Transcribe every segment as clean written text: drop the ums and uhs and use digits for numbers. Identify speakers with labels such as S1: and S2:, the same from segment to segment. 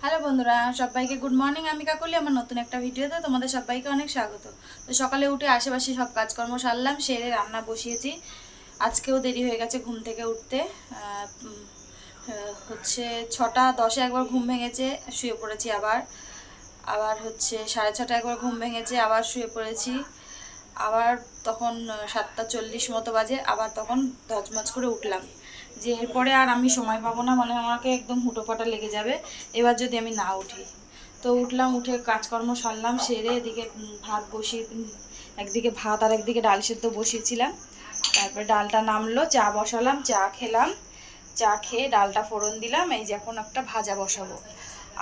S1: Hello বন্ধুরা, সবাইকে good morning. আমি কাকলি, আমার নতুন একটা ভিডিওতে তোমাদের সবাইকে অনেক স্বাগত। তো সকালে উঠে আশেপাশে সব কাজকর্ম সারলাম, সেরে রান্না বসিয়েছি। আজকেও দেরি হয়ে গেছে ঘুম থেকে উঠতে। হচ্ছে 6টা 10-এ একবার ঘুম ভেঙেছে, শুয়ে পড়েছি। আবার আবার হচ্ছে 6:30 একবার ঘুম ভেঙেছে, আবার শুয়ে পড়েছি। আবার তখন 7টা 40 মতো বাজে, আবার তখন ধচমচ করে উঠলাম যে এরপরে আর আমি সময় পাবো না, মানে আমাকে একদম হুটোপাটা লেগে যাবে এবার যদি আমি না উঠি। তো উঠলাম, উঠে কাজকর্ম সারলাম, সেরে এদিকে ভাত বসিয়ে, একদিকে ভাত আর একদিকে ডাল সেদ্ধ বসিয়েছিলাম। তারপরে ডালটা নামলো, চা বসালাম, চা খেলাম। চা খেয়ে ডালটা ফোড়ন দিলাম। এই যে এখন একটা ভাজা বসাবো।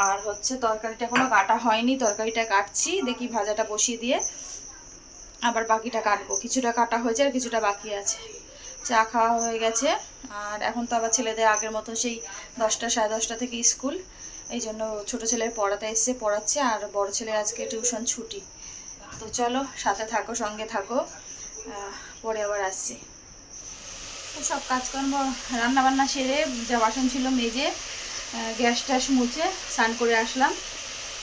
S1: আর হচ্ছে তরকারিটা এখনো কাটা হয়নি, তরকারিটা কাটছি, দেখি ভাজাটা বসিয়ে দিয়ে আবার বাকিটা কাটবো। কিছুটা কাটা হয়েছে আর কিছুটা বাকি আছে। চা খাওয়া হয়ে গেছে। আর এখন তো আবার ছেলেদের আগের মতো সেই 10টা 10:30 থেকে স্কুল, এই জন্য ছোটো ছেলের পড়াতে এসে পড়াচ্ছে, আর বড় ছেলের আজকে টিউশন ছুটি। তো চলো সাথে থাকো, সঙ্গে থাকো, পরে আবার আসছি। তো সব কাজকর্ম রান্নাবান্না সেরে, যা বাসন ছিল মেজে, গ্যাস ট্যাস মুছে স্নান করে আসলাম।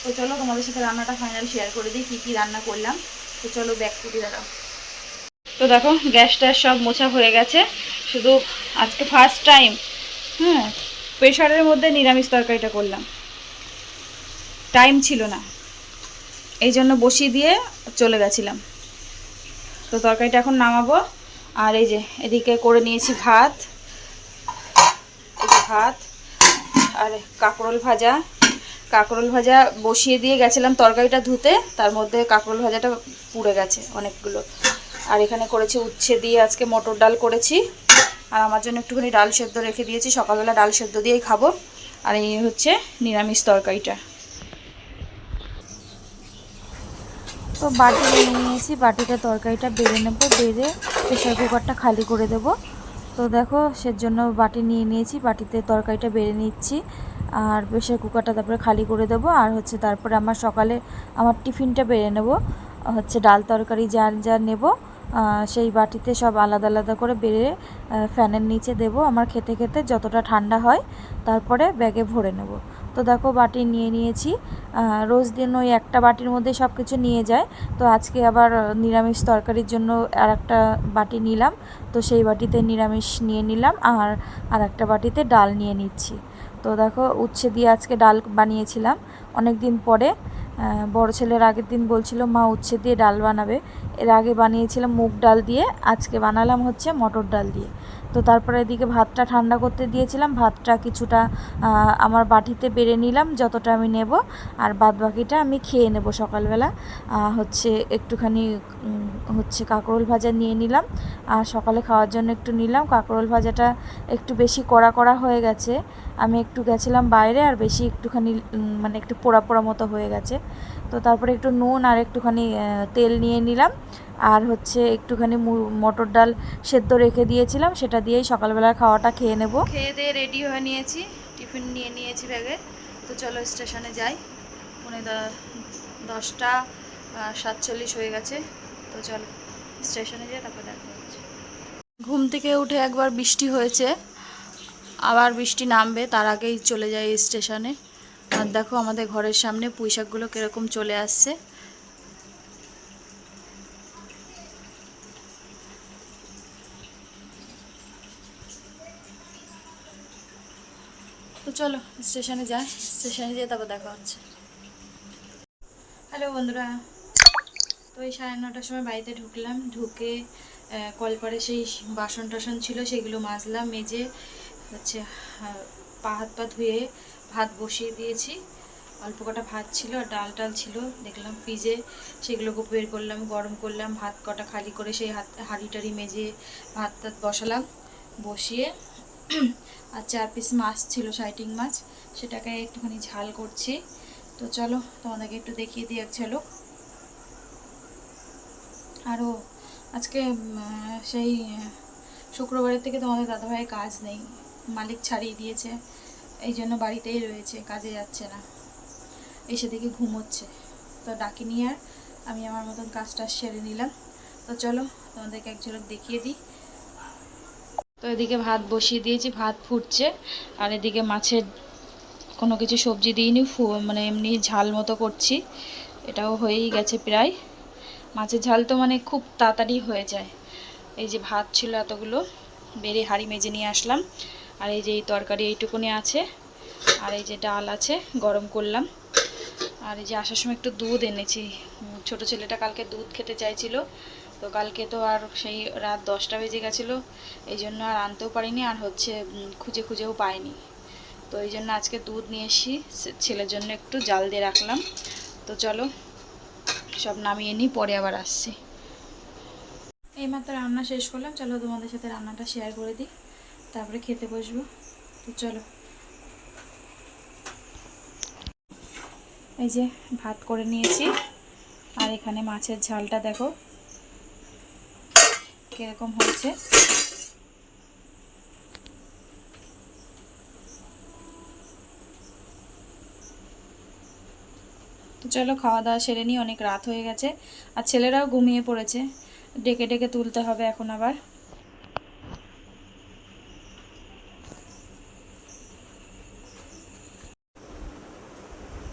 S1: তো চলো তোমাদের সাথে রান্নাটা ফাইনাল শেয়ার করে দিই, কী কী রান্না করলাম। তো চলো ব্যাক টুটি দাঁড়াও। তো দেখো গ্যাস ট্যাস সব মোছা হয়ে গেছে। শুধু আজকে ফার্স্ট টাইম প্রেশারের মধ্যে নিরামিষ তরকারিটা করলাম, টাইম ছিল না, এই জন্য বসিয়ে দিয়ে চলে গেছিলাম। তো তরকারিটা এখন নামাবো। আর এই যে এদিকে করে নিয়েছি ভাত, এই যে ভাত আর কাঁকরোল ভাজা। কাঁকরোল ভাজা বসিয়ে দিয়ে গেছিলাম তরকারিটা ধুতে, তার মধ্যে কাঁকরোল ভাজাটা পুড়ে গেছে অনেকগুলো। আর এখানে করেছি উচ্ছে দিয়ে আজকে মটর ডাল করেছি। আর আমার জন্য একটুখানি ডাল সেদ্ধ রেখে দিয়েছি, সকালবেলা ডাল সেদ্ধ দিয়েই খাবো। আর এই হচ্ছে নিরামিষ তরকারিটা। তো বাটি নিয়ে নিয়েছি, বাটিতে তরকারিটা বেড়ে নেবো, বেড়ে প্রেশার কুকারটা খালি করে দেব। তো দেখো সেজন্য বাটি নিয়ে নিয়েছি, বাটিতে তরকারিটা বেড়ে নিচ্ছি আর প্রেশার কুকারটা তারপরে খালি করে দেব। আর হচ্ছে তারপরে আমার সকালে আমার টিফিনটা বেড়ে নেব, হচ্ছে ডাল তরকারি যা যা নেব সেই বাটিতে সব আলাদা আলাদা করে বেড়ে ফ্যানের নিচে দেব। আমার খেতে খেতে যতটা ঠান্ডা হয় তারপরে ব্যাগে ভরে নেব। তো দেখো বাটি নিয়ে নিয়েছি। রোজ দিন ওই একটা বাটির মধ্যে সব কিছু নিয়ে যায়, তো আজকে আবার নিরামিষ তরকারির জন্য আর একটা বাটি নিলাম। তো সেই বাটিতে নিরামিষ নিয়ে নিলাম, আর একটা বাটিতে ডাল নিয়ে নিচ্ছি। তো দেখো উচ্ছে দিয়ে আজকে ডাল বানিয়েছিলাম অনেক দিন পরে। বড় ছেলের আগের দিন বলছিল মা উচ্ছে দিয়ে ডাল বানাবে, এর আগে বানিয়েছিলাম মুগ ডাল দিয়ে, আজকে বানালাম হচ্ছে মটর ডাল দিয়ে। তো তারপরে এদিকে ভাতটা ঠান্ডা করতে দিয়েছিলাম, ভাতটা কিছুটা আমার বাটিতে বেড়ে নিলাম যতটা আমি নেব, আর বাদ বাকিটা আমি খেয়ে নেব সকালবেলা। হচ্ছে একটুখানি হচ্ছে কাঁকরোল ভাজা নিয়ে নিলাম, আর সকালে খাওয়ার জন্য একটু নিলাম। কাঁকরোল ভাজাটা একটু বেশি কড়া কড়া হয়ে গেছে, আমি একটু গেছিলাম বাইরে, আর বেশি একটুখানি মানে একটু পোড়া পোড়া মতো হয়ে গেছে। তো তারপরে একটু নুন আর একটুখানি তেল নিয়ে নিলাম, আর হচ্ছে একটুখানি মটর ডাল সেদ্ধ রেখে দিয়েছিলাম, সেটা দিয়েই সকালবেলার খাওয়াটা খেয়ে নেব। খেয়ে দিয়ে রেডি হয়ে নিয়েছি, টিফিন নিয়ে নিয়েছি ব্যাগে। তো চলো স্টেশনে যাই, 10টা 47 হয়ে গেছে। তো চলো স্টেশনে যাই, তারপর দেখা হচ্ছে। ঘুম থেকে উঠে একবার বৃষ্টি হয়েছে, আবার বৃষ্টি নামবে, তার আগেই চলে যাই স্টেশনে। আর দেখো আমাদের ঘরের সামনে পুঁইশাকগুলো কীরকম চলে আসছে। তো চলো স্টেশনে যাই, স্টেশনে যেয়ে তারপর দেখা হচ্ছে। হ্যালো বন্ধুরা, তো এই 9:30টার সময় বাড়িতে ঢুকলাম, ঢুকে কলপারে সেই বাসন টাসন ছিল সেগুলো মাজলাম, মেজে হচ্ছে পা হাত পা ধুয়ে ভাত বসিয়ে দিয়েছি। অল্প কটা ভাত ছিল আর ডাল টাল ছিল, দেখলাম ফ্রিজে, সেগুলোকে বের করলাম, গরম করলাম, ভাত কটা খালি করে সেই হাঁড়ি টাড়ি মেজে ভাত টাত বসালাম। বসিয়ে আর 4 পিস মাছ ছিল, সাইটিং মাছ, সেটাকে একটুখানি ঝাল করছি। তো চলো তোমাদেরকে একটু দেখিয়ে দিই এক ঝলক। আরও আজকে সেই শুক্রবারের থেকে তোমাদের দাদাভাইয়ের কাজ নেই, মালিক ছাড়িয়ে দিয়েছে, এই জন্য বাড়িতেই রয়েছে, কাজে যাচ্ছে না, এসে দেখি ঘুমোচ্ছে। তো ডাকিনি, আর আমি আমার মতন কাজটা সেরে নিলাম। তো চলো তোমাদেরকে এক ঝলক দেখিয়ে দিই। তো এদিকে ভাত বসিয়ে দিয়েছি, ভাত ফুটছে, আর এদিকে মাছের কোনো কিছু সবজি দিইনি, মানে এমনি ঝাল মতো করছি। এটাও হয়েই গেছে প্রায়। মাছের ঝাল তো মানে খুব তাড়াতাড়ি হয়ে যায়। এই যে ভাত ছিল এতগুলো, বেড়ে হাঁড়ি মেজে নিয়ে আসলাম। আর এই যে এই তরকারি এইটুকুনি আছে, আর এই যে ডাল আছে, গরম করলাম। আর এই যে আসার সময় একটু দুধ এনেছি। ছোট ছেলেটা কালকে দুধ খেতে চাইছিল, তো কালকে তো আর সেই রাত 10টা বেজে গেছিলো, এই জন্য আর আনতেও পারিনি, আর হচ্ছে খুঁজে খুঁজেও পাইনি। তো এই জন্য আজকে দুধ নিয়ে এসি, ছেলের জন্য একটু জাল দিয়ে রাখলাম। তো চলো সব নামিয়ে নিই, পরে আবার আসছি। এইমাত্র রান্না শেষ করলাম, চলো তোমাদের সাথে রান্নাটা শেয়ার করে দিই, তারপরে খেতে বসবো। তো চলো, এই যে ভাত করে নিয়েছি, আর এখানে মাছের ঝালটা দেখো কিরকম হয়েছে। তো চলো খাওয়া দাওয়া সেরে নিই, অনেক রাত হয়ে গেছে, আর ছেলেরাও ঘুমিয়ে পড়েছে, ডেকে ডেকে তুলতে হবে এখন আবার।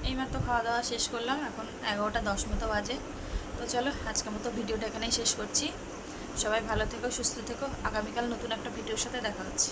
S1: এইমাত্র খাওয়া দাওয়া শেষ করলাম, এখন 11টা 10 মতো বাজে। তো চলো আজকের মতো ভিডিওটা এখানেই শেষ করছি। সবাই ভালো থেকো, সুস্থ থেকো, আগামীকাল নতুন একটা ভিডিওর সাথে দেখা হচ্ছে।